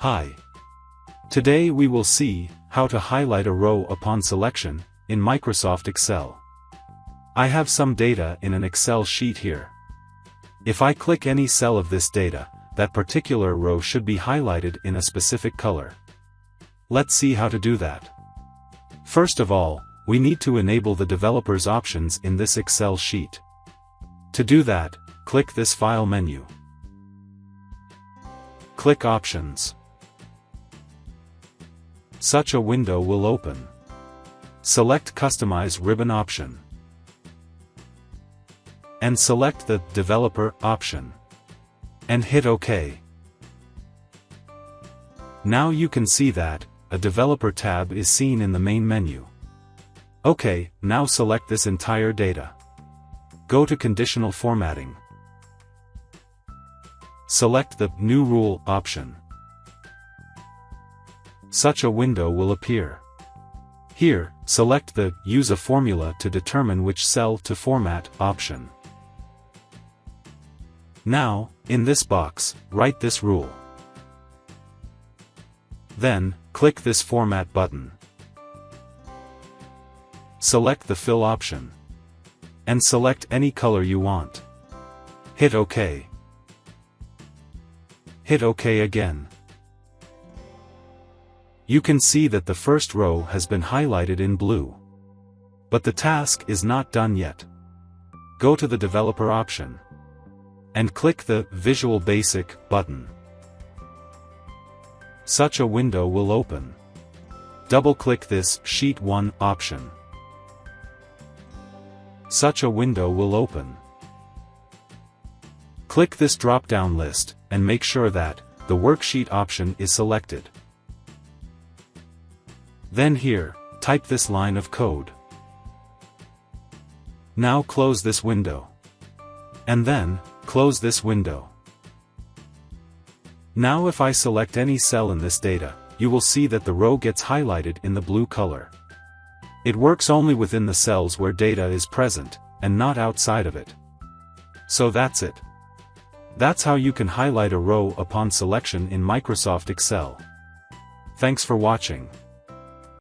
Hi. Today we will see how to highlight a row upon selection in Microsoft Excel. I have some data in an Excel sheet here. If I click any cell of this data, that particular row should be highlighted in a specific color. Let's see how to do that. First of all, we need to enable the developer's options in this Excel sheet. To do that, click this File menu. Click Options. Such a window will open. Select Customize Ribbon option. And select the Developer option. And hit OK. Now you can see that a Developer tab is seen in the main menu. OK, now select this entire data. Go to Conditional Formatting. Select the New Rule option. Such a window will appear. Here, select the Use a formula to determine which cell to format option. Now, in this box, write this rule. Then, click this Format button. Select the Fill option. And select any color you want. Hit OK. Hit OK again. You can see that the first row has been highlighted in blue. But the task is not done yet. Go to the Developer option. And click the Visual Basic button. Such a window will open. Double-click this Sheet 1 option. Such a window will open. Click this drop-down list, and make sure that the Worksheet option is selected. Then here, type this line of code. Now close this window. And then, close this window. Now if I select any cell in this data, you will see that the row gets highlighted in the blue color. It works only within the cells where data is present, and not outside of it. So that's it. That's how you can highlight a row upon selection in Microsoft Excel. Thanks for watching.